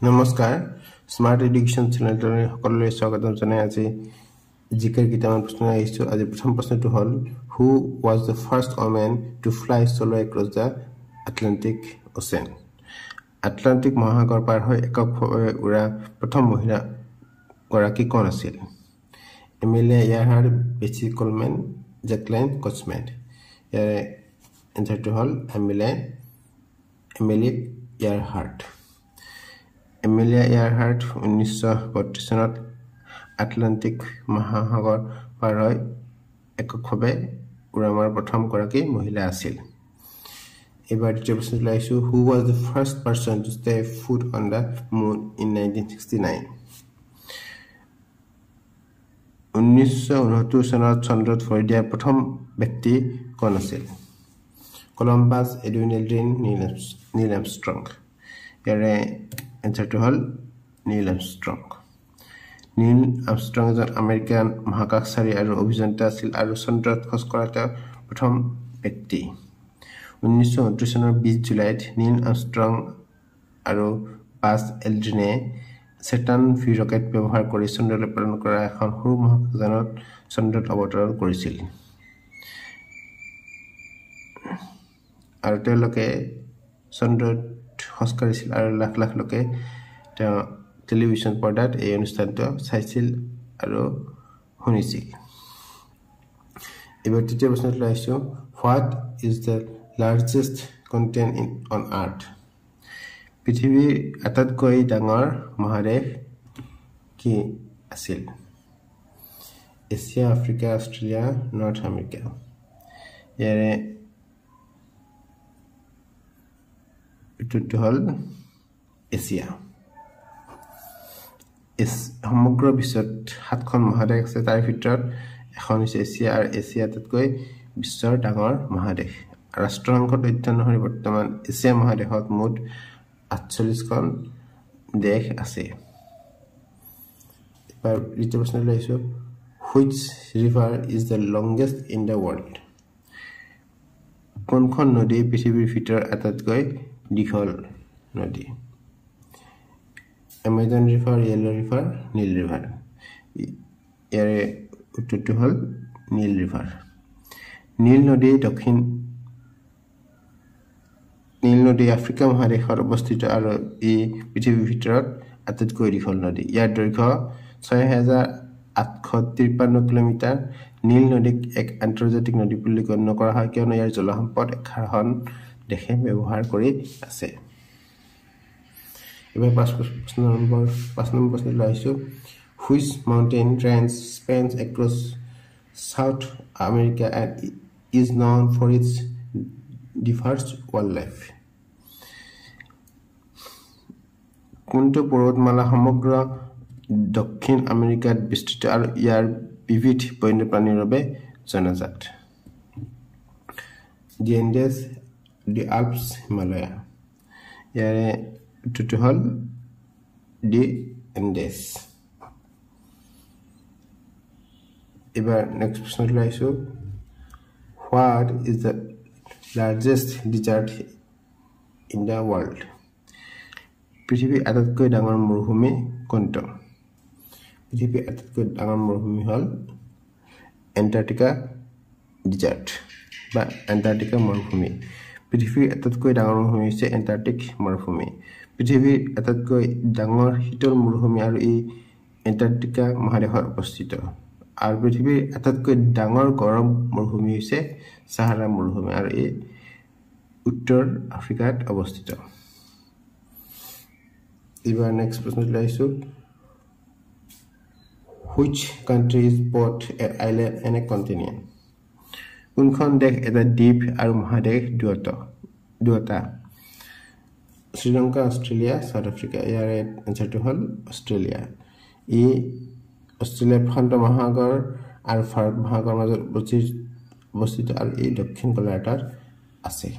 নমস্কাৰ smart education চেনেলটোলৈ সকলোলৈ স্বাগতম জনাই আজি জিকেৰ কেইটামান প্ৰশ্ন আহিছো আজি প্ৰথম প্ৰশ্নটো হ'ল হু was the first woman to fly solo across the Atlantic Ocean Atlantic মহাসাগৰ পাৰ হৈ এককভাৱে উৰা প্ৰথম মহিলা গৰাকী কোন আছিল এমিলিয়া ইয়াৰহাৰ্ট বেছি কলমেন জেকলাইন কচমেন ইয়াৰ এনসাৰটো হ'ল এমিলি ইয়াৰহাৰ্ট এমিলিয়া ইয়াৰহাৰ্ট 1932 চনত আটলান্টিক মহাসাগৰ পাৰ হৈ এককভাৱে উৰা মাৰা প্ৰথম গৰাকী মহিলা আছিল এবাৰ দ্বিতীয় প্ৰশ্নটো লাইছো হু was the first person to step foot on the moon in 1969 1969 চনত চন্দ্ৰত ভৰি দিয়া প্ৰথম ব্যক্তি কোন আছিল কলম্বাছ এডুইন এল্ড্ৰিন নীল আৰ্মষ্ট্ৰং ইয়াৰে এনসাৰটো হ'ল নীল আৰ্মষ্ট্ৰং নীল আৰ্মষ্ট্ৰং এজন আমেৰিকান মহাকাশচাৰী আৰু অভিযন্তা আছিল আৰু চন্দ্ৰত খোজ কৰা প্ৰথম ব্যক্তি 1929 চনৰ 20 জুলাইত নীল আৰ্মষ্ট্ৰং আৰু বাছ এল্ড্ৰিনে সেটাৰ্ন ভি ৰকেট ব্যৱহাৰ কৰি চন্দ্ৰলৈ প্ৰেৰণ কৰা এখন সৰু মহাকাশযানত চন্দ্ৰত অৱতৰণ কৰিছিল আৰু তেওঁলোকে চন্দ্ৰত খোজ কাঢ়িছিল আৰু লাখ লাখ লোকে টেলিভিছন পৰ্দাত এই অনুষ্ঠানটো চাইছিল আৰু শুনিছিল এবাৰ তৃতীয় প্ৰশ্নটো আহিছো what is the largest continent on earth পৃথিৱীৰ আটাইতকৈ ডাঙৰ মহাদেশ কি আছিল Asia Africa Australia north America ইয়াৰে উত্তৰটো হ'ল এছিয়া সমগ্ৰ বিশ্বত 7খন মহাদেশ আছে তাৰ ভিতৰত এখন হৈছে এছিয়া আৰু এছিয়া আটাইতকৈ বিশ্বৰ ডাঙৰ মহাদেশ ৰাষ্ট্ৰসংঘৰ তথ্য অনুসৰি বৰ্তমান এছিয়া মহাদেশত মুঠ 48খন দেশ আছে এবাৰ দ্বিতীয় প্ৰশ্নটো লৈছো which river is the longest in the world কোনখন নদী পৃথিৱীৰ ভিতৰত আটাইতকৈ দীঘল নদী এমাজন ৰিভাৰ ইয়েলো ৰিভাৰ নীল ৰিভাৰ ইয়াৰে উত্তৰটো হ'ল নীল ৰিভাৰ নীল নদী আফ্ৰিকা মহাদেশত অৱস্থিত আৰু ই পৃথিৱীৰ ভিতৰত আটাইতকৈ দীঘল নদী ইয়াৰ দৈৰ্ঘ্য 6853 কিলোমিটাৰ নীল নদীক এক আন্তৰ্জাতিক নদী বুলি গণ্য কৰা হয় কিয়নো ইয়াৰ জলসম্পদ 11খন দেশে ব্যৱহাৰ কৰি আছে এবাৰ 5 নম্বৰ প্ৰশ্নটো আহিছো which mountain range spans across South America and is known for its diverse wildlife কোনটো পৰ্বতমালা সমগ্ৰ দক্ষিণ আমেৰিকাত বিস্তৃত আৰু ইয়াৰ বিবিধ বন্যপ্ৰাণীৰ বাবে জনাজাত দি এণ্ডেছ দি আল্পছ হিমালয়া ইয়াৰে উত্তৰটো হ'ল দি এণ্ডেছ এবাৰ নেক্সট প্ৰশ্নটো আহিছো what is the largest desert in the world পৃথিৱীৰ আটাইতকৈ ডাঙৰ মৰুভূমি কোনটো পৃথিৱীৰ আটাইতকৈ ডাঙৰ মৰুভূমি হ'ল এণ্টাৰ্কটিকা ডিজাৰ্ট বা এণ্টাৰ্কটিকা মৰুভূমি পৃথিৱীৰ আটাইতকৈ ডাঙৰ মৰুভূমি হৈছে এণ্টাৰ্কটিক মৰুভূমি পৃথিৱীৰ আটাইতকৈ ডাঙৰ শীতল মৰুভূমি আৰু ই এণ্টাৰ্কটিকা মহাদেশত অৱস্থিত আৰু পৃথিৱীৰ আটাইতকৈ ডাঙৰ গৰম মৰুভূমি হৈছে সাহাৰা মৰুভূমি আৰু ই উত্তৰ আফ্ৰিকাত অৱস্থিত এবাৰ নেক্সট প্ৰশ্নটো আহিছো which country is both N island and A continent কোনখন দেশ এটা দ্বীপ আৰু মহাদেশ দুটা শ্ৰীলংকা অষ্ট্ৰেলিয়া সাউথ আফ্ৰিকা ইয়াৰ এনসাৰটো হ'ল অষ্ট্ৰেলিয়া ই অষ্ট্ৰেলিয়া প্ৰশান্ত মহাসাগৰ আৰু ভাৰত মহাসাগৰৰ মাজত অৱস্থিত আৰু ই দক্ষিণ গোলাৰ্ধত আছে